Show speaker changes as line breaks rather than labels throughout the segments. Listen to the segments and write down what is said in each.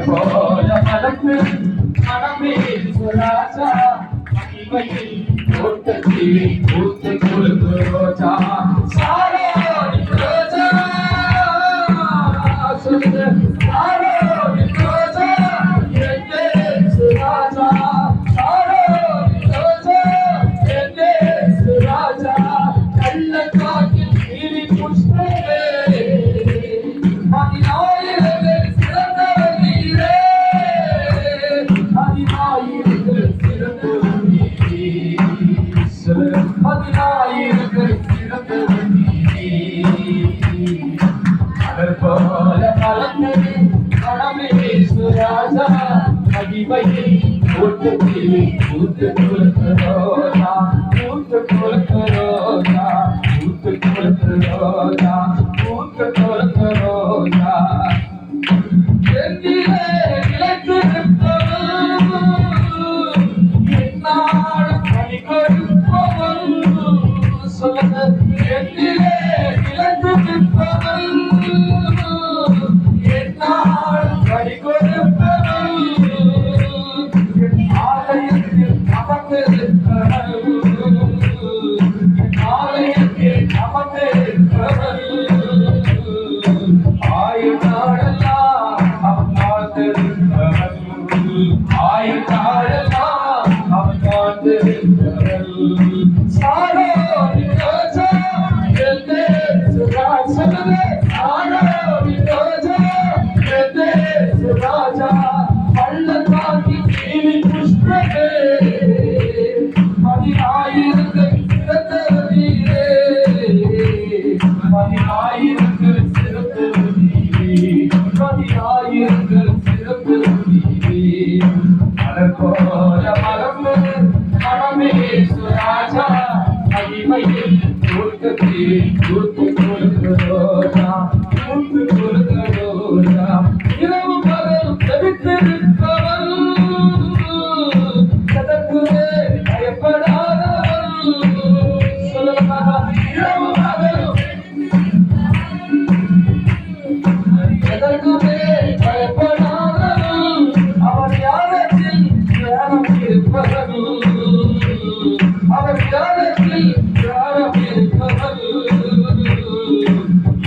போல மலர்ந்து மனமே ராஜா மகிமையில் தோட்டத்தில் பூத்து குழுந்து ரோஜா சாரோ ரோஜா சொல்லுங்க சாரோ ரோஜா எங்கே ராஜா சாரோ ரோஜா எங்கே ராஜா கள்ள காட்டில் நீலி புஷ்பமே பதினாயிரங்கள் சிறந்தவர் நீரே பதினாயிரங்கள் சிறந்தவர் நீரே பதினாயிரங்கள் சிறந்தவர் நீரே மலர் போல மலர்ந்தது மனமே ராஜா மகிமையை ஊட்டத்தில் ஊத்து கொடுத்த ரோஜா ஊத்து கொடுத்த ரோஜா ஊத்து கொடுத்த ரோஜா ஊத்து கொடுத்த ரோஜா எந்திலே நிலைத்திருப்பவன் என்னாலும் பணி கொடுப்பவன் சொல்லுங்க எந்திலே நிலைத்திருப்பவன் என்னாலும் பணி கொடுப்பவன் ஆலயத்தில் அமர்ந்திருப்பவன் ஆலயத்தில் அமர்ந்திருப்பவன் ஆயுநாடெல்லாம் அவன் வாழ்ந்திருப்பவன் ஆயுநாடெல்லாம் அவன் வாழ்ந்திருப்பவன் சாரோ ரோஜா எல்லே சுராஜனே சாரோ ரோஜா எல்லே சுராஜா பள்ளத்தாக்கி நீலி புஷ்பமே பதினாயிரங்கள் சிறந்தவர் நீரே பதினாயிரங்கள் சிறந்தவர் நீரே பதினாயிரங்கள் சிறந்தவர் நீரே மலர் போல மலர்ந்து மனமே ராஜா மகிமையில் தோட்டத்தில் தூத்து கொடுத்த ரோஜா தூத்து கொடுத்த ரோஜா இரவு பகல் தவித்திருப்பவன் எதற்குமே பயப்படாதவன் சொல்லுங்க இரவு பகல் எதற்குமே பயப்படாதவன் அவர் யாரத்தில் தியானம் இருப்பவன் அவர் யாரத்தில் தியானம் இருப்பவன்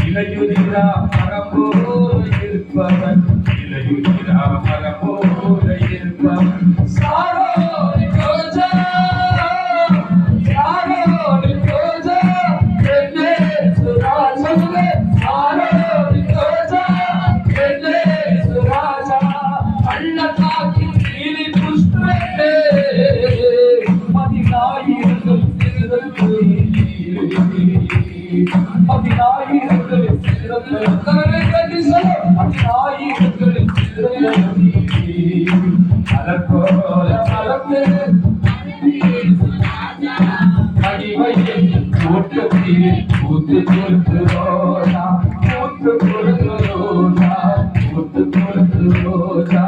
இளையுதிரா மரம் போல இருப்பவன் இளையுதிரா மரம் போல இருப்பவன் சாரோ ரோஜா சாரோ ரோஜா என்னே சுராஜனே சாரோ ரோஜா என்னே சுராஜா பள்ளத்தாக்கி நீலி புஷ்பமே பதினாயிரங்கள் சிறந்தவர் பதினாயிரங்கள் சிறந்தவர் பதினாயிரங்கள் சிறந்தவர் மலர் போல மலர்ந்து மகிமையை ஊட்டத்தில் ஊத்து கொடுத்து ரோஜா ஊத்து கொடுத்து ரோஜா ஊத்து கொடுத்து ரோஜா